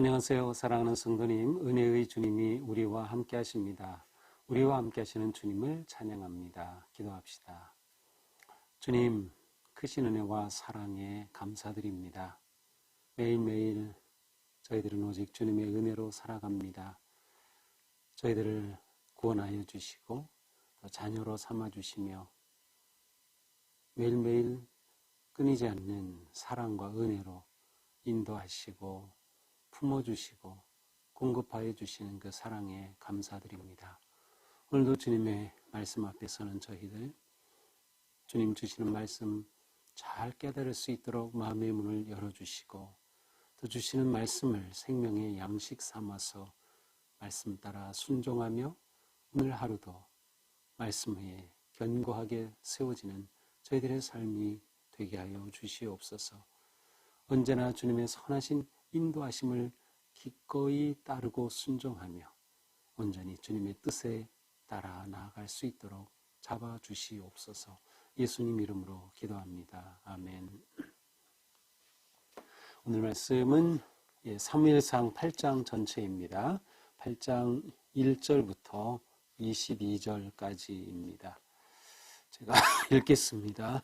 안녕하세요. 사랑하는 성도님, 은혜의 주님이 우리와 함께 하십니다. 우리와 함께 하시는 주님을 찬양합니다. 기도합시다. 주님, 크신 은혜와 사랑에 감사드립니다. 매일매일 저희들은 오직 주님의 은혜로 살아갑니다. 저희들을 구원하여 주시고 또 자녀로 삼아주시며 매일매일 끊이지 않는 사랑과 은혜로 인도하시고 품어주시고 공급하여 주시는 그 사랑에 감사드립니다. 오늘도 주님의 말씀 앞에 서는 저희들, 주님 주시는 말씀 잘 깨달을 수 있도록 마음의 문을 열어주시고 또 주시는 말씀을 생명의 양식 삼아서 말씀 따라 순종하며 오늘 하루도 말씀 위에 견고하게 세워지는 저희들의 삶이 되게 하여 주시옵소서. 언제나 주님의 선하신 인도하심을 기꺼이 따르고 순종하며 온전히 주님의 뜻에 따라 나아갈 수 있도록 잡아주시옵소서. 예수님 이름으로 기도합니다. 아멘. 오늘 말씀은 사무엘상 8장 전체입니다. 8장 1절부터 22절까지입니다. 제가 읽겠습니다.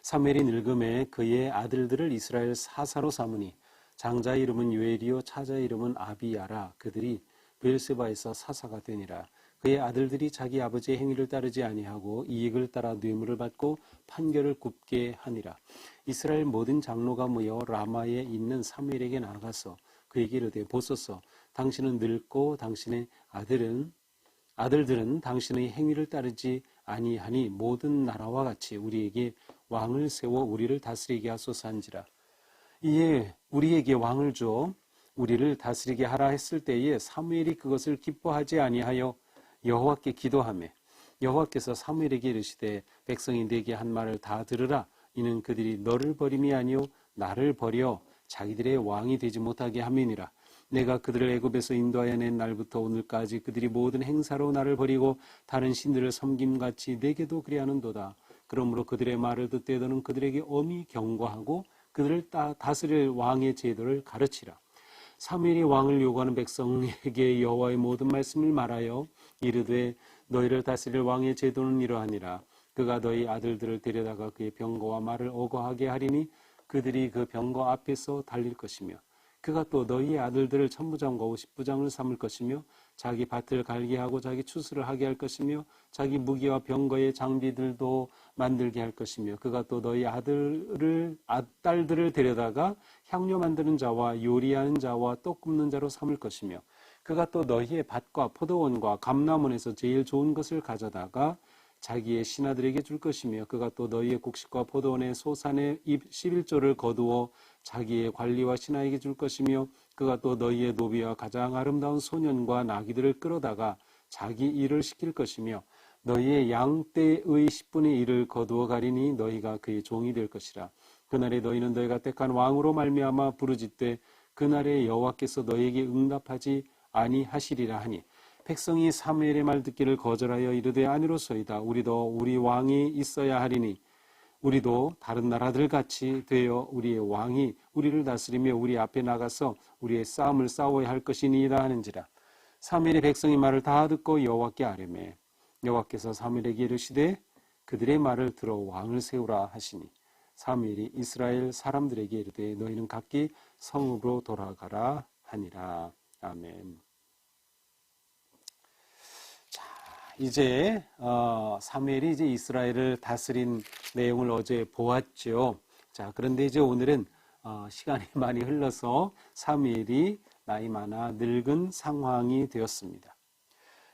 사무엘이 늙음에 그의 아들들을 이스라엘 사사로 삼으니 장자의 이름은 요엘이요 차자의 이름은 아비야라. 그들이 브엘세바에서 사사가 되니라. 그의 아들들이 자기 아버지의 행위를 따르지 아니하고 이익을 따라 뇌물을 받고 판결을 굽게 하니라. 이스라엘 모든 장로가 모여 라마에 있는 사무엘에게 나아가서 그에게 이르되 보소서, 당신은 늙고 당신의 아들들은 당신의 행위를 따르지 아니하니 모든 나라와 같이 우리에게 왕을 세워 우리를 다스리게 하소서한지라. 이에 우리에게 왕을 주어 우리를 다스리게 하라 했을 때에 사무엘이 그것을 기뻐하지 아니하여 여호와께 기도하매 여호와께서 사무엘에게 이르시되 백성이 내게 한 말을 다 들으라. 이는 그들이 너를 버림이 아니요 나를 버려 자기들의 왕이 되지 못하게 함이니라. 내가 그들을 애굽에서 인도하여 낸 날부터 오늘까지 그들이 모든 행사로 나를 버리고 다른 신들을 섬김같이 내게도 그리하는도다. 그러므로 그들의 말을 듣되 너는 그들에게 엄히 경고하고 그들을 다스릴 왕의 제도를 가르치라. 사무엘이 왕을 요구하는 백성에게 여호와의 모든 말씀을 말하여 이르되 너희를 다스릴 왕의 제도는 이러하니라. 그가 너희 아들들을 데려다가 그의 병거와 말을 어거하게 하리니 그들이 그 병거 앞에서 달릴 것이며 그가 또 너희의 아들들을 천부장과 50부장을 삼을 것이며 자기 밭을 갈게 하고 자기 추수를 하게 할 것이며 자기 무기와 병거의 장비들도 만들게 할 것이며 그가 또 너희 딸들을 데려다가 향료 만드는 자와 요리하는 자와 떡 굽는 자로 삼을 것이며 그가 또 너희의 밭과 포도원과 감람원에서 제일 좋은 것을 가져다가 자기의 신하들에게 줄 것이며 그가 또 너희의 곡식과 포도원의 소산의 11조를 거두어 자기의 관리와 신하에게 줄 것이며 그가 또 너희의 노비와 가장 아름다운 소년과 나귀들을 끌어다가 자기 일을 시킬 것이며 너희의 양떼의 10분의 1을 거두어 가리니 너희가 그의 종이 될 것이라. 그날에 너희는 너희가 택한 왕으로 말미암아 부르짖되 그날에 여호와께서 너희에게 응답하지 아니하시리라 하니 백성이 사무엘의 말 듣기를 거절하여 이르되 아니로소이다. 우리도 우리 왕이 있어야 하리니 우리도 다른 나라들 같이 되어 우리의 왕이 우리를 다스리며 우리 앞에 나가서 우리의 싸움을 싸워야 할 것이니이다 하는지라. 사무엘이 백성의 말을 다 듣고 여호와께 아뢰매 여호와께서 사무엘에게 이르시되 그들의 말을 들어 왕을 세우라 하시니 사무엘이 이스라엘 사람들에게 이르되 너희는 각기 성읍으로 돌아가라 하니라. 아멘. 이제 사무엘이 이제 이스라엘을 다스린 내용을 어제 보았죠. 자, 그런데 이제 오늘은 시간이 많이 흘러서 사무엘이 나이 많아 늙은 상황이 되었습니다.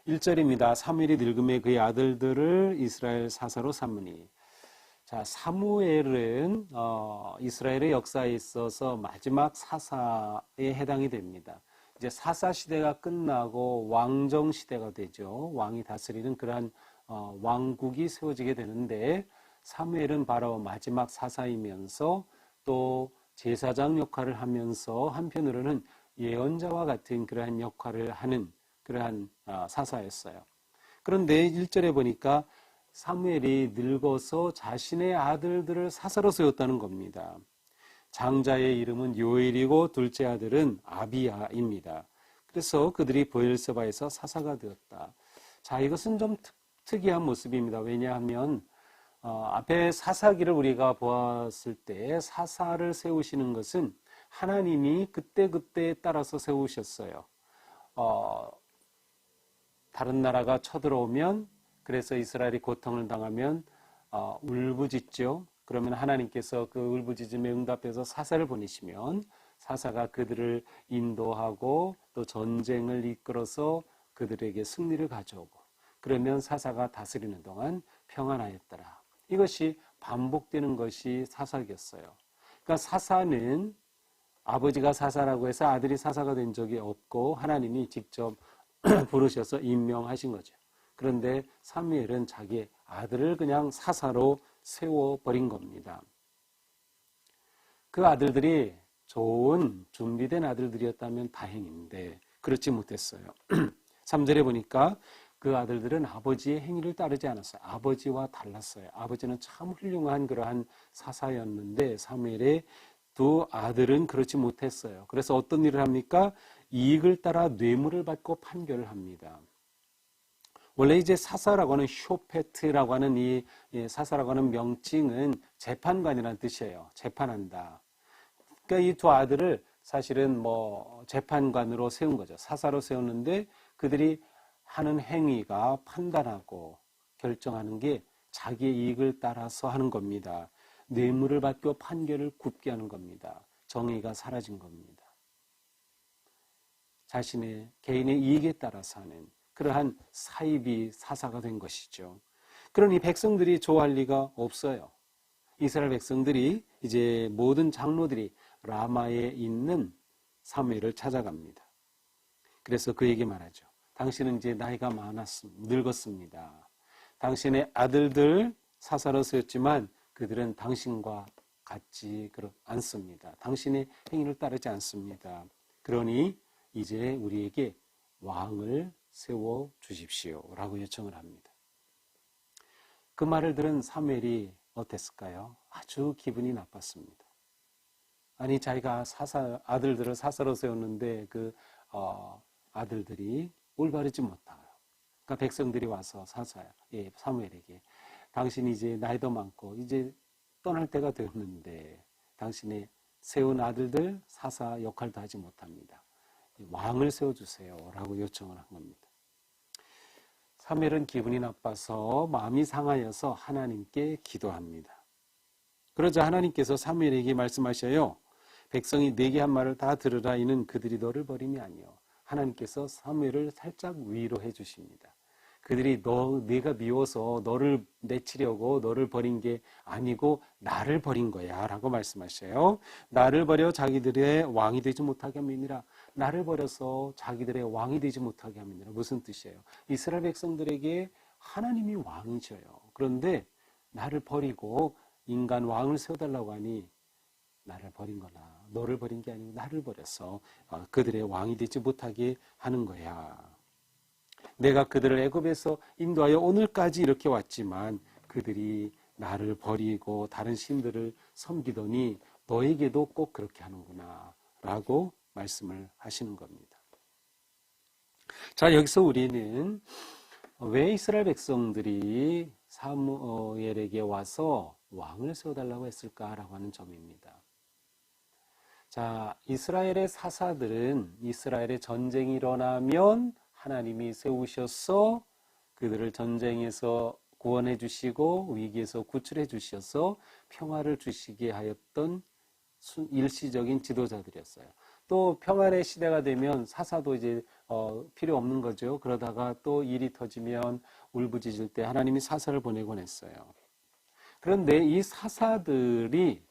1절입니다. 사무엘이 늙음에 그의 아들들을 이스라엘 사사로 삼으니. 자, 사무엘은 이스라엘의 역사에 있어서 마지막 사사에 해당이 됩니다. 이제 사사 시대가 끝나고 왕정 시대가 되죠. 왕이 다스리는 그러한 왕국이 세워지게 되는데 사무엘은 바로 마지막 사사이면서 또 제사장 역할을 하면서 한편으로는 예언자와 같은 그러한 역할을 하는 그러한 사사였어요. 그런데 1절에 보니까 사무엘이 늙어서 자신의 아들들을 사사로 세웠다는 겁니다. 장자의 이름은 요엘이고 둘째 아들은 아비야입니다. 그래서 그들이 브엘세바에서 사사가 되었다. 자, 이것은 좀 특이한 모습입니다. 왜냐하면 앞에 사사기를 우리가 보았을 때 사사를 세우시는 것은 하나님이 그때그때에 따라서 세우셨어요. 다른 나라가 쳐들어오면, 그래서 이스라엘이 고통을 당하면 울부짖죠. 그러면 하나님께서 그 울부짖음에 응답해서 사사를 보내시면 사사가 그들을 인도하고 또 전쟁을 이끌어서 그들에게 승리를 가져오고, 그러면 사사가 다스리는 동안 평안하였더라. 이것이 반복되는 것이 사사기였어요. 그러니까 사사는 아버지가 사사라고 해서 아들이 사사가 된 적이 없고 하나님이 직접 부르셔서 임명하신 거죠. 그런데 사무엘은 자기 아들을 그냥 사사로 세워버린 겁니다. 그 아들들이 좋은 준비된 아들들이었다면 다행인데 그렇지 못했어요. 3절에 보니까 그 아들들은 아버지의 행위를 따르지 않았어요. 아버지와 달랐어요. 아버지는 참 훌륭한 그러한 사사였는데 사무엘의 두 아들은 그렇지 못했어요. 그래서 어떤 일을 합니까? 이익을 따라 뇌물을 받고 판결을 합니다. 원래 이제 사사라고 하는 쇼페트라고 하는 이 사사라고 하는 명칭은 재판관이라는 뜻이에요. 재판한다. 그러니까 이 두 아들을 사실은 재판관으로 세운 거죠. 사사로 세웠는데 그들이 하는 행위가 판단하고 결정하는 게 자기의 이익을 따라서 하는 겁니다. 뇌물을 받고 판결을 굽게 하는 겁니다. 정의가 사라진 겁니다. 자신의 개인의 이익에 따라서 하는 그러한 사입이 사사가 된 것이죠. 그러니 백성들이 좋아할 리가 없어요. 이스라엘 백성들이 이제 모든 장로들이 라마에 있는 사무엘을 찾아갑니다. 그래서 그에게 말하죠. 당신은 이제 나이가 늙었습니다. 당신의 아들들 사사로 세웠지만 그들은 당신과 같지 않습니다. 당신의 행위를 따르지 않습니다. 그러니 이제 우리에게 왕을 세워 주십시오 라고 요청을 합니다. 그 말을 들은 사무엘이 어땠을까요? 아주 기분이 나빴습니다. 아니 자기가 아들들을 사사로 세웠는데 그 아들들이 올바르지 못하요. 그러니까 백성들이 와서 사무엘에게 당신이 이제 나이도 많고 이제 떠날 때가 되었는데 당신의 세운 아들들 사사 역할도 하지 못합니다. 왕을 세워주세요 라고 요청을 한 겁니다. 사무엘은 기분이 나빠서 마음이 상하여서 하나님께 기도합니다. 그러자 하나님께서 사무엘에게 말씀하셔요. 백성이 내게 한 말을 다 들으라. 이는 그들이 너를 버림이 아니요. 하나님께서 사무엘을 살짝 위로해 주십니다. 그들이 내가 미워서 너를 내치려고 너를 버린 게 아니고 나를 버린 거야 라고 말씀하셔요. 나를 버려 자기들의 왕이 되지 못하게 함이니라. 나를 버려서 자기들의 왕이 되지 못하게 함이니라. 무슨 뜻이에요? 이스라엘 백성들에게 하나님이 왕이셔요. 그런데 나를 버리고 인간 왕을 세워달라고 하니 나를 버린 거나 너를 버린 게 아니고 나를 버려서 그들의 왕이 되지 못하게 하는 거야. 내가 그들을 애굽에서 인도하여 오늘까지 이렇게 왔지만 그들이 나를 버리고 다른 신들을 섬기더니 너에게도 꼭 그렇게 하는구나 라고 말씀을 하시는 겁니다. 자, 여기서 우리는 왜 이스라엘 백성들이 사무엘에게 와서 왕을 세워달라고 했을까라고 하는 점입니다. 자, 이스라엘의 사사들은 이스라엘의 전쟁이 일어나면 하나님이 세우셔서 그들을 전쟁에서 구원해 주시고 위기에서 구출해 주셔서 평화를 주시게 하였던 일시적인 지도자들이었어요. 또 평안의 시대가 되면 사사도 이제 필요 없는 거죠. 그러다가 또 일이 터지면 울부짖을 때 하나님이 사사를 보내곤 했어요. 그런데 이 사사들이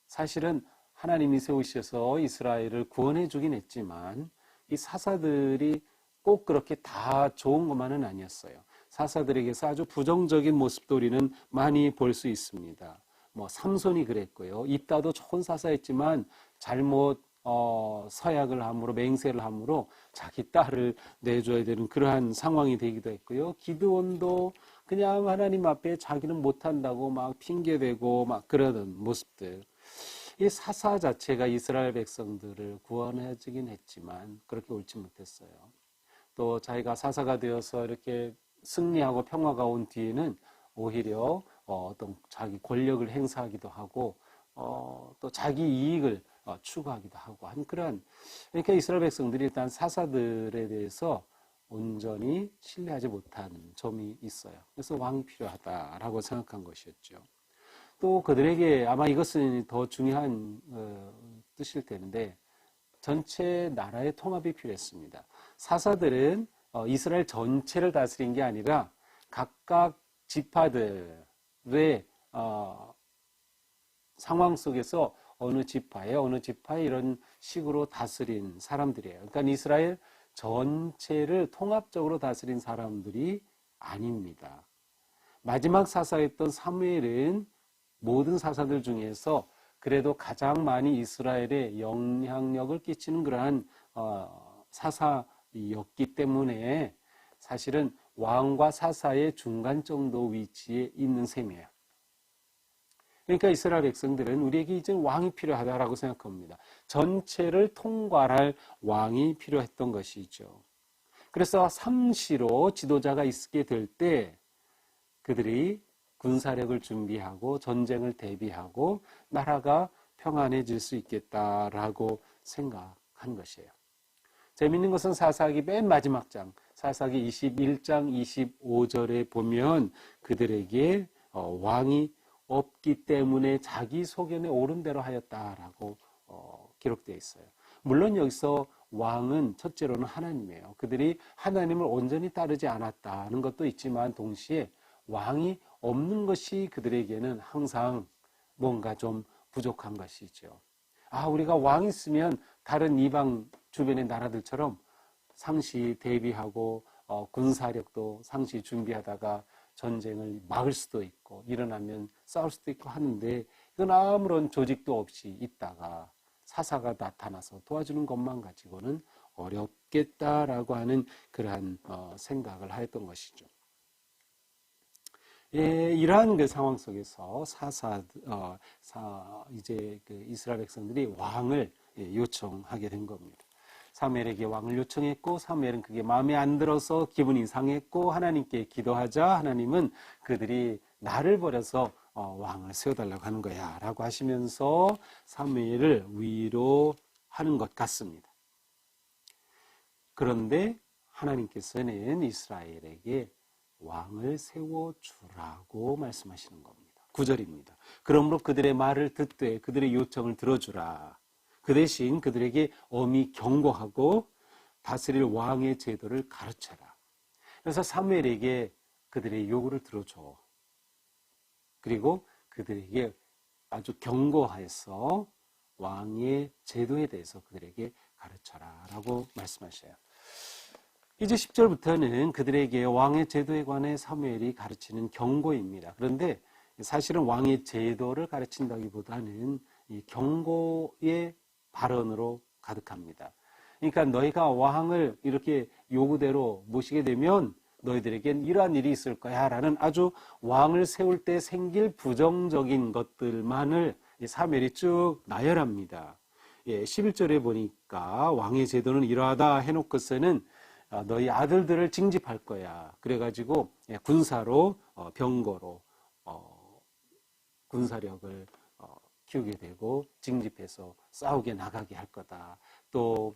사실은 하나님이 세우셔서 이스라엘을 구원해 주긴 했지만 이 사사들이 꼭 그렇게 다 좋은 것만은 아니었어요. 사사들에게서 아주 부정적인 모습도 우리는 많이 볼 수 있습니다. 삼손이 그랬고요. 입다도 좋은 사사였지만 잘못 서약을 함으로 맹세를 함으로 자기 딸을 내줘야 되는 그러한 상황이 되기도 했고요. 기드온도 그냥 하나님 앞에 자기는 못한다고 막 핑계대고 막 그러던 모습들. 이 사사 자체가 이스라엘 백성들을 구원해주긴 했지만 그렇게 옳지 못했어요. 또 자기가 사사가 되어서 이렇게 승리하고 평화가 온 뒤에는 오히려 어떤 자기 권력을 행사하기도 하고 또 자기 이익을 추구하기도 하고 한 그러한, 그러니까 이스라엘 백성들이 일단 사사들에 대해서 온전히 신뢰하지 못한 점이 있어요. 그래서 왕이 필요하다라고 생각한 것이었죠. 또 그들에게 아마 이것은 더 중요한 뜻일 텐데 전체 나라의 통합이 필요했습니다. 사사들은 이스라엘 전체를 다스린 게 아니라 각각 지파들의 상황 속에서 어느 지파에 이런 식으로 다스린 사람들이에요. 그러니까 이스라엘 전체를 통합적으로 다스린 사람들이 아닙니다. 마지막 사사였던 사무엘은 모든 사사들 중에서 그래도 가장 많이 이스라엘에 영향력을 끼치는 그러한 사사였기 때문에 사실은 왕과 사사의 중간 정도 위치에 있는 셈이에요. 그러니까 이스라엘 백성들은 우리에게 이제 왕이 필요하다라고 생각합니다. 전체를 통괄할 왕이 필요했던 것이죠. 그래서 상시로 지도자가 있게 될 때 그들이 군사력을 준비하고 전쟁을 대비하고 나라가 평안해질 수 있겠다라고 생각한 것이에요. 재미있는 것은 사사기 맨 마지막 장, 사사기 21장 25절에 보면 그들에게 왕이 없기 때문에 자기 소견에 옳은 대로 하였다라고 기록되어 있어요. 물론 여기서 왕은 첫째로는 하나님이에요. 그들이 하나님을 온전히 따르지 않았다는 것도 있지만 동시에 왕이 없는 것이 그들에게는 항상 뭔가 좀 부족한 것이죠. 우리가 왕이 있으면 다른 이방 주변의 나라들처럼 상시 대비하고 군사력도 상시 준비하다가 전쟁을 막을 수도 있고 일어나면 싸울 수도 있고 하는데 이건 아무런 조직도 없이 있다가 사사가 나타나서 도와주는 것만 가지고는 어렵겠다라고 하는 그러한 생각을 하였던 것이죠. 이러한 그 상황 속에서 이제 그 이스라엘 백성들이 왕을 요청하게 된 겁니다. 사무엘에게 왕을 요청했고 사무엘은 그게 마음에 안 들어서 기분이 상했고 하나님께 기도하자 하나님은 그들이 나를 버려서 왕을 세워달라고 하는 거야 라고 하시면서 사무엘을 위로하는 것 같습니다. 그런데 하나님께서는 이스라엘에게 왕을 세워주라고 말씀하시는 겁니다. 9절입니다. 그러므로 그들의 말을 듣되 그들의 요청을 들어주라. 그 대신 그들에게 엄히 경고하고 다스릴 왕의 제도를 가르쳐라. 그래서 사무엘에게 그들의 요구를 들어줘. 그리고 그들에게 아주 경고해서 왕의 제도에 대해서 그들에게 가르쳐라 라고 말씀하셔요. 이제 10절부터는 그들에게 왕의 제도에 관해 사무엘이 가르치는 경고입니다. 그런데 사실은 왕의 제도를 가르친다기보다는 이 경고의 발언으로 가득합니다. 그러니까 너희가 왕을 이렇게 요구대로 모시게 되면 너희들에겐 이러한 일이 있을 거야 라는 아주 왕을 세울 때 생길 부정적인 것들만을 사무엘이 쭉 나열합니다. 11절에 보니까 왕의 제도는 이러하다 해놓고서는 너희 아들들을 징집할 거야. 그래가지고 군사로 병거로 군사력을 키우게 되고 징집해서 싸우게 나가게 할 거다. 또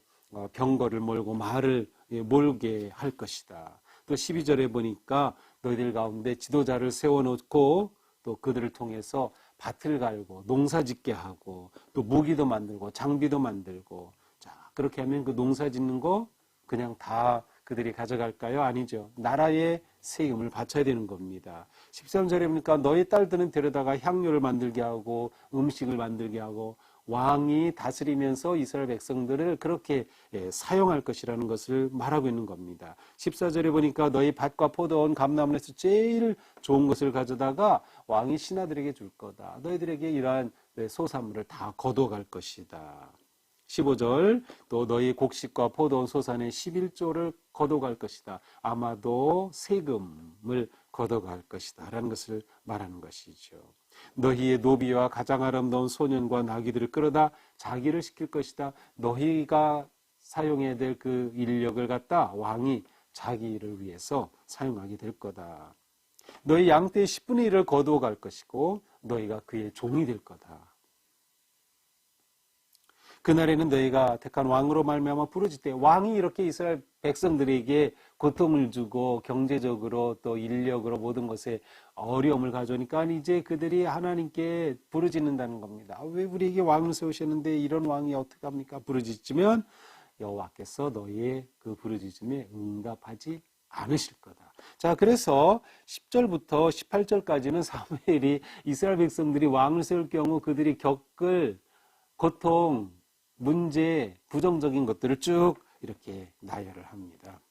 병거를 몰고 말을 몰게 할 것이다. 또 12절에 보니까 너희들 가운데 지도자를 세워놓고 또 그들을 통해서 밭을 갈고 농사 짓게 하고 또 무기도 만들고 장비도 만들고 자 그렇게 하면 그 농사 짓는 거 그냥 다 그들이 가져갈까요? 아니죠. 나라의 세금을 바쳐야 되는 겁니다. 13절에 보니까 너희 딸들은 데려다가 향료를 만들게 하고 음식을 만들게 하고 왕이 다스리면서 이스라엘 백성들을 그렇게 사용할 것이라는 것을 말하고 있는 겁니다. 14절에 보니까 너희 밭과 포도원, 감람원에서 제일 좋은 것을 가져다가 왕이 신하들에게 줄 거다. 너희들에게 이러한 소산물을 다 거둬갈 것이다. 15절 또 너희 곡식과 포도원 소산의 11조를 거둬갈 것이다. 아마도 세금을 거둬갈 것이다 라는 것을 말하는 것이죠. 너희의 노비와 가장 아름다운 소년과 나귀들을 끌어다 자기를 시킬 것이다. 너희가 사용해야 될 그 인력을 갖다 왕이 자기를 위해서 사용하게 될 거다. 너희 양떼의 10분의 1을 거두어 갈 것이고 너희가 그의 종이 될 거다. 그날에는 너희가 택한 왕으로 말미암아 부르짖되 왕이 이렇게 이스라엘 백성들에게 고통을 주고 경제적으로 또 인력으로 모든 것에 어려움을 가져오니까 이제 그들이 하나님께 부르짖는다는 겁니다. 왜 우리에게 왕을 세우셨는데 이런 왕이 어떻게 합니까? 부르짖으면 여호와께서 너희의 그 부르짖음에 응답하지 않으실 거다. 자, 그래서 10절부터 18절까지는 사무엘이 이스라엘 백성들이 왕을 세울 경우 그들이 겪을 고통, 문제, 부정적인 것들을 쭉 이렇게 나열을 합니다.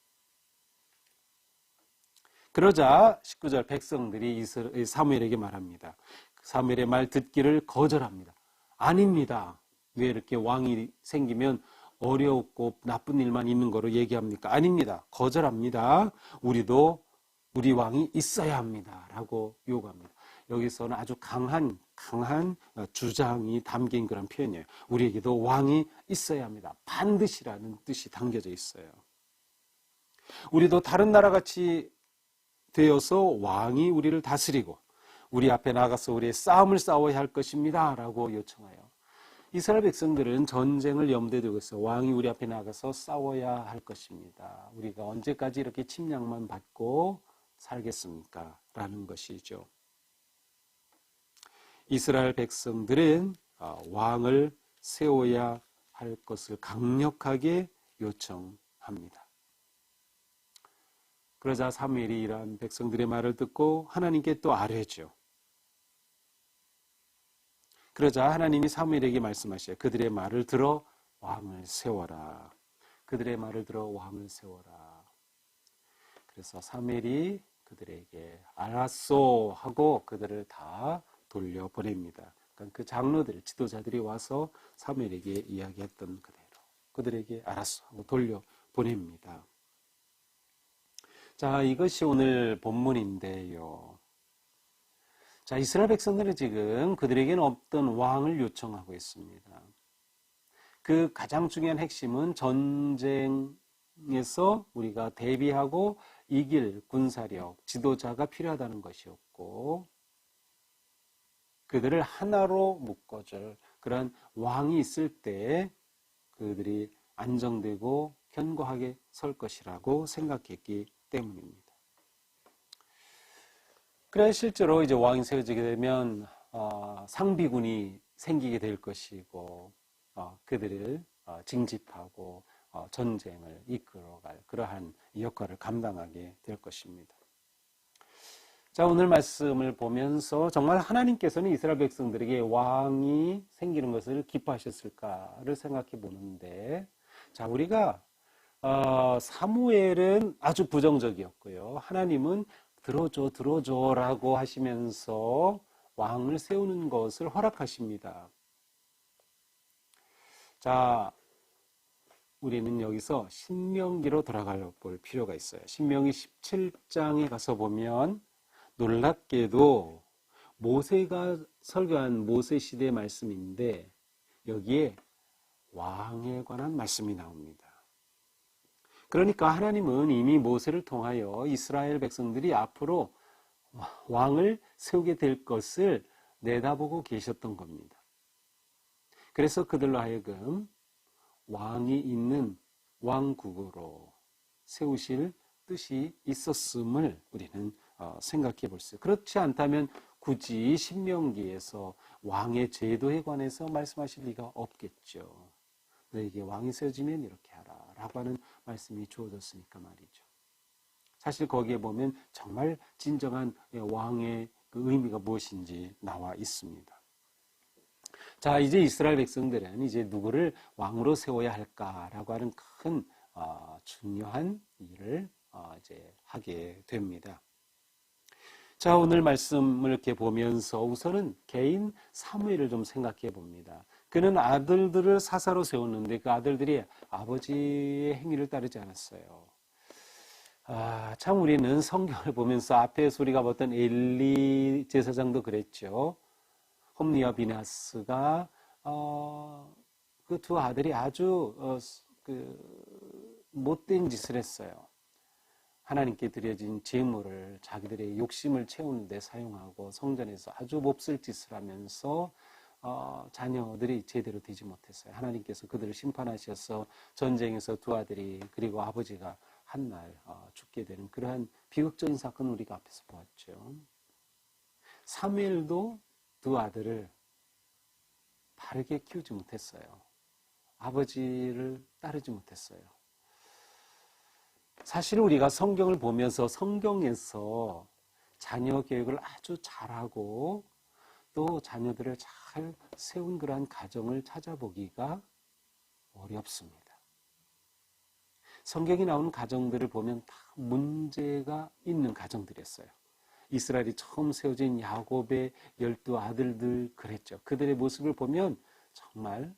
그러자 19절 백성들이 사무엘에게 말합니다. 사무엘의 말 듣기를 거절합니다. 아닙니다. 왜 이렇게 왕이 생기면 어렵고 나쁜 일만 있는 거로 얘기합니까? 아닙니다. 거절합니다. 우리도 우리 왕이 있어야 합니다. 라고 요구합니다. 여기서는 아주 강한 주장이 담긴 그런 표현이에요. 우리에게도 왕이 있어야 합니다. 반드시라는 뜻이 담겨져 있어요. 우리도 다른 나라같이 되어서 왕이 우리를 다스리고 우리 앞에 나가서 우리의 싸움을 싸워야 할 것입니다. 라고 요청해요. 이스라엘 백성들은 전쟁을 염두에 두고 있어요. 왕이 우리 앞에 나가서 싸워야 할 것입니다. 우리가 언제까지 이렇게 침략만 받고 살겠습니까? 라는 것이죠. 이스라엘 백성들은 왕을 세워야 할 것을 강력하게 요청합니다. 그러자 사무엘이 이러한 백성들의 말을 듣고 하나님께 또 아뢰죠. 그러자 하나님이 사무엘에게 말씀하셔요. 그들의 말을 들어 왕을 세워라. 그들의 말을 들어 왕을 세워라. 그래서 사무엘이 그들에게 알았소 하고 그들을 다 돌려보냅니다. 그러니까 그 장로들, 지도자들이 와서 사무엘에게 이야기했던 그대로 그들에게 알았소 하고 돌려보냅니다. 자, 이것이 오늘 본문인데요. 자, 이스라엘 백성들은 지금 그들에게는 없던 왕을 요청하고 있습니다. 그 가장 중요한 핵심은 전쟁에서 우리가 대비하고 이길 군사력, 지도자가 필요하다는 것이었고 그들을 하나로 묶어줄 그런 왕이 있을 때 그들이 안정되고 견고하게 설 것이라고 생각했기 때문입니다. 그래 실제로 이제 왕이 세워지게 되면 상비군이 생기게 될 것이고 그들을 징집하고 전쟁을 이끌어갈 그러한 역할을 감당하게 될 것입니다. 자, 오늘 말씀을 보면서 정말 하나님께서는 이스라엘 백성들에게 왕이 생기는 것을 기뻐하셨을까를 생각해 보는데, 자, 우리가 사무엘은 아주 부정적이었고요. 하나님은 들어줘 라고 하시면서 왕을 세우는 것을 허락하십니다. 자, 우리는 여기서 신명기로 돌아가 볼 필요가 있어요. 신명기 17장에 가서 보면 놀랍게도 모세가 설교한 모세 시대의 말씀인데 여기에 왕에 관한 말씀이 나옵니다. 그러니까 하나님은 이미 모세를 통하여 이스라엘 백성들이 앞으로 왕을 세우게 될 것을 내다보고 계셨던 겁니다. 그래서 그들로 하여금 왕이 있는 왕국으로 세우실 뜻이 있었음을 우리는 생각해 볼 수 있어요. 그렇지 않다면 굳이 신명기에서 왕의 제도에 관해서 말씀하실 리가 없겠죠. 너에게 왕이 세워지면 이렇게 하라 라고 하는 말씀이 주어졌으니까 말이죠. 사실 거기에 보면 정말 진정한 왕의 그 의미가 무엇인지 나와 있습니다. 자, 이제 이스라엘 백성들은 이제 누구를 왕으로 세워야 할까라고 하는 큰 중요한 일을 이제 하게 됩니다. 자, 오늘 말씀을 이렇게 보면서 우선은 개인 사무엘을 좀 생각해 봅니다. 그는 아들들을 사사로 세웠는데 그 아들들이 아버지의 행위를 따르지 않았어요. 참 우리는 성경을 보면서 앞에 우리가 봤던 엘리 제사장도 그랬죠. 홈리와 비나스가 그 두 아들이 아주 못된 짓을 했어요. 하나님께 드려진 제물을 자기들의 욕심을 채우는 데 사용하고 성전에서 아주 몹쓸 짓을 하면서 자녀들이 제대로 되지 못했어요. 하나님께서 그들을 심판하셔서 전쟁에서 두 아들이 그리고 아버지가 한날 죽게 되는 그러한 비극적인 사건을 우리가 앞에서 보았죠. 사무엘도 두 아들을 바르게 키우지 못했어요. 아버지를 따르지 못했어요. 사실 우리가 성경을 보면서 성경에서 자녀 교육을 아주 잘하고 또 자녀들을 잘 세운 그러한 가정을 찾아보기가 어렵습니다. 성경이 나오는 가정들을 보면 다 문제가 있는 가정들이었어요. 이스라엘이 처음 세워진 야곱의 12 아들들 그랬죠. 그들의 모습을 보면 정말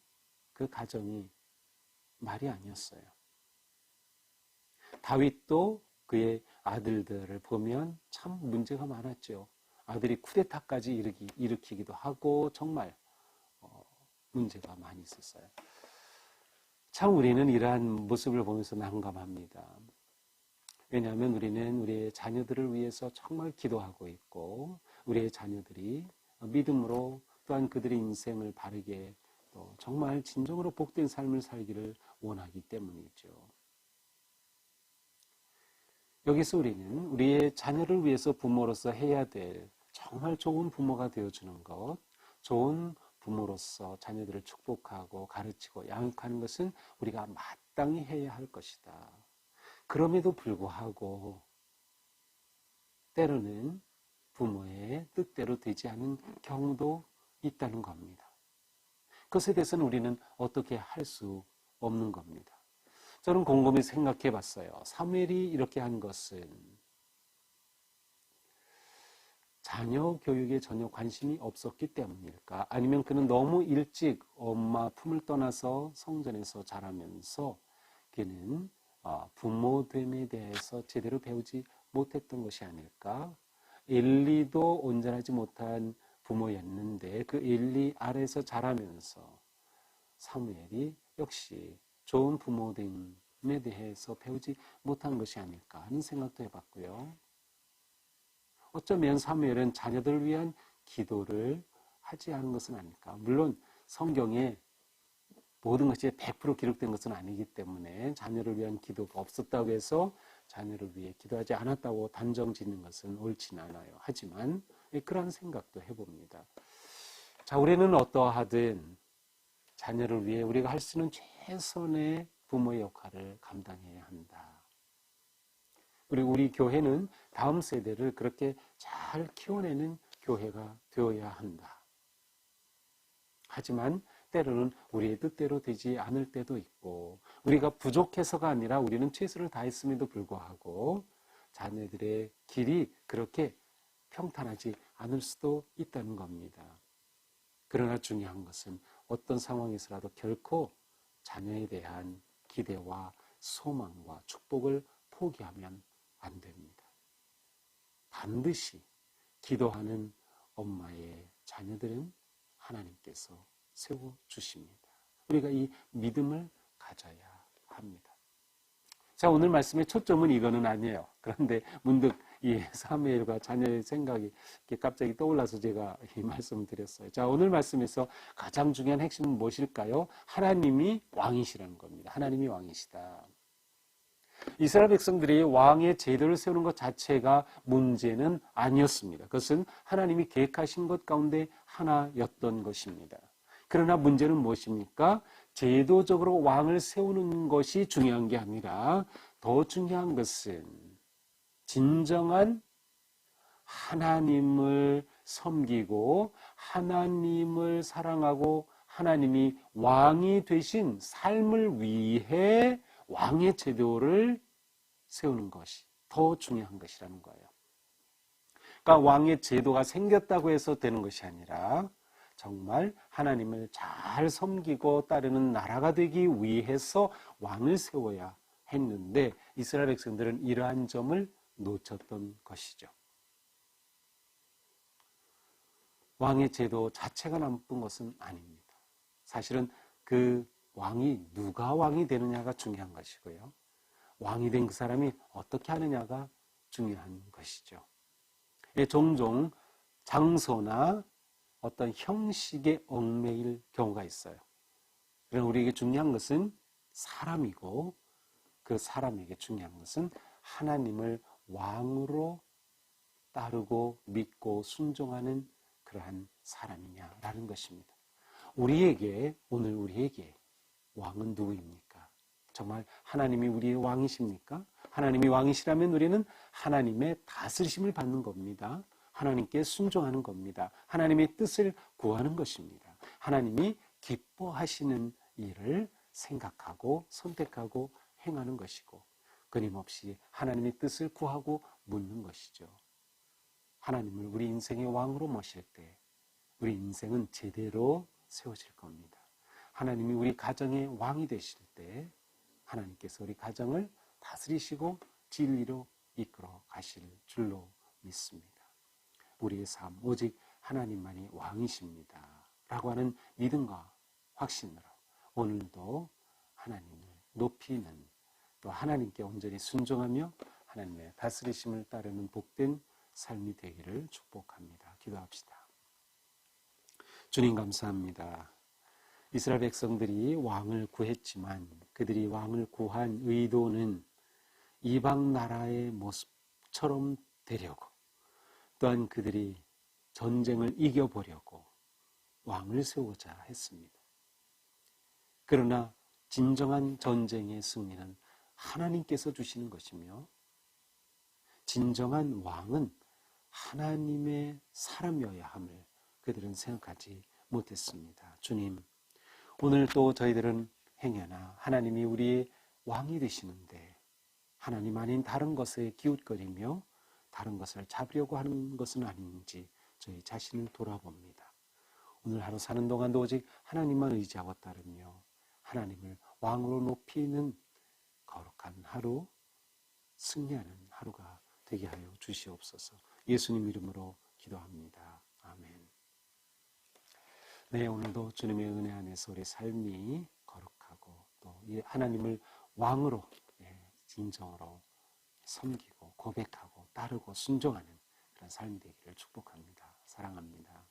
그 가정이 말이 아니었어요. 다윗도 그의 아들들을 보면 참 문제가 많았죠. 아들이 쿠데타까지 일으키기도 하고 정말 문제가 많이 있었어요. 참 우리는 이러한 모습을 보면서 난감합니다. 왜냐하면 우리는 우리의 자녀들을 위해서 정말 기도하고 있고 우리의 자녀들이 믿음으로 또한 그들의 인생을 바르게 또 정말 진정으로 복된 삶을 살기를 원하기 때문이죠. 여기서 우리는 우리의 자녀를 위해서 부모로서 해야 될 정말 좋은 부모가 되어주는 것, 좋은 부모로서 자녀들을 축복하고 가르치고 양육하는 것은 우리가 마땅히 해야 할 것이다. 그럼에도 불구하고 때로는 부모의 뜻대로 되지 않은 경우도 있다는 겁니다. 그것에 대해서는 우리는 어떻게 할 수 없는 겁니다. 저는 곰곰이 생각해 봤어요. 사무엘이 이렇게 한 것은 자녀 교육에 전혀 관심이 없었기 때문일까? 아니면 그는 너무 일찍 엄마 품을 떠나서 성전에서 자라면서 그는 부모됨에 대해서 제대로 배우지 못했던 것이 아닐까? 엘리도 온전하지 못한 부모였는데 그 엘리 아래에서 자라면서 사무엘이 역시 좋은 부모됨에 대해서 배우지 못한 것이 아닐까 하는 생각도 해봤고요. 어쩌면 사무엘은 자녀들을 위한 기도를 하지 않은 것은 아닐까. 물론 성경에 모든 것이 100% 기록된 것은 아니기 때문에 자녀를 위한 기도가 없었다고 해서 자녀를 위해 기도하지 않았다고 단정 짓는 것은 옳지는 않아요. 하지만 그런 생각도 해봅니다. 자, 우리는 어떠하든 자녀를 위해 우리가 할 수 있는 최선의 부모의 역할을 감당해야 한다. 그리고 우리 교회는 다음 세대를 그렇게 잘 키워내는 교회가 되어야 한다. 하지만 때로는 우리의 뜻대로 되지 않을 때도 있고 우리가 부족해서가 아니라 우리는 최선을 다했음에도 불구하고 자녀들의 길이 그렇게 평탄하지 않을 수도 있다는 겁니다. 그러나 중요한 것은 어떤 상황에서라도 결코 자녀에 대한 기대와 소망과 축복을 포기하면 안 됩니다. 반드시 기도하는 엄마의 자녀들은 하나님께서 세워주십니다. 우리가 이 믿음을 가져야 합니다. 자, 오늘 말씀의 초점은 이거는 아니에요. 그런데 문득 이 사무엘과 자녀의 생각이 이렇게 갑자기 떠올라서 제가 이 말씀을 드렸어요. 자, 오늘 말씀에서 가장 중요한 핵심은 무엇일까요? 하나님이 왕이시라는 겁니다. 하나님이 왕이시다. 이스라엘 백성들이 왕의 제도를 세우는 것 자체가 문제는 아니었습니다. 그것은 하나님이 계획하신 것 가운데 하나였던 것입니다. 그러나 문제는 무엇입니까? 제도적으로 왕을 세우는 것이 중요한 게 아니라 더 중요한 것은 진정한 하나님을 섬기고 하나님을 사랑하고 하나님이 왕이 되신 삶을 위해 왕의 제도를 세우는 것이 더 중요한 것이라는 거예요. 그러니까 왕의 제도가 생겼다고 해서 되는 것이 아니라 정말 하나님을 잘 섬기고 따르는 나라가 되기 위해서 왕을 세워야 했는데 이스라엘 백성들은 이러한 점을 놓쳤던 것이죠. 왕의 제도 자체가 나쁜 것은 아닙니다. 사실은 그 왕이 누가 왕이 되느냐가 중요한 것이고요. 왕이 된 그 사람이 어떻게 하느냐가 중요한 것이죠. 종종 장소나 어떤 형식에 얽매일 경우가 있어요. 그러나 우리에게 중요한 것은 사람이고 그 사람에게 중요한 것은 하나님을 왕으로 따르고 믿고 순종하는 그러한 사람이냐라는 것입니다. 오늘 우리에게 왕은 누구입니까? 정말 하나님이 우리의 왕이십니까? 하나님이 왕이시라면 우리는 하나님의 다스리심을 받는 겁니다. 하나님께 순종하는 겁니다. 하나님의 뜻을 구하는 것입니다. 하나님이 기뻐하시는 일을 생각하고 선택하고 행하는 것이고 끊임없이 하나님의 뜻을 구하고 묻는 것이죠. 하나님을 우리 인생의 왕으로 모실 때 우리 인생은 제대로 세워질 겁니다. 하나님이 우리 가정의 왕이 되실 때 하나님께서 우리 가정을 다스리시고 진리로 이끌어 가실 줄로 믿습니다. 우리의 삶 오직 하나님만이 왕이십니다 라고 하는 믿음과 확신으로 오늘도 하나님을 높이는 또 하나님께 온전히 순종하며 하나님의 다스리심을 따르는 복된 삶이 되기를 축복합니다. 기도합시다. 주님 감사합니다. 이스라엘 백성들이 왕을 구했지만 그들이 왕을 구한 의도는 이방 나라의 모습처럼 되려고 또한 그들이 전쟁을 이겨보려고 왕을 세우고자 했습니다. 그러나 진정한 전쟁의 승리는 하나님께서 주시는 것이며 진정한 왕은 하나님의 사람이어야 함을 그들은 생각하지 못했습니다. 주님, 오늘 또 저희들은 행여나 하나님이 우리의 왕이 되시는데 하나님 아닌 다른 것에 기웃거리며 다른 것을 잡으려고 하는 것은 아닌지 저희 자신을 돌아봅니다. 오늘 하루 사는 동안도 오직 하나님만 의지하고 따르며 하나님을 왕으로 높이는 거룩한 하루, 승리하는 하루가 되게 하여 주시옵소서. 예수님 이름으로 기도합니다. 아멘. 네, 오늘도 주님의 은혜 안에서 우리 삶이 거룩하고 또 하나님을 왕으로 진정으로 섬기고 고백하고 따르고 순종하는 그런 삶이 되기를 축복합니다. 사랑합니다.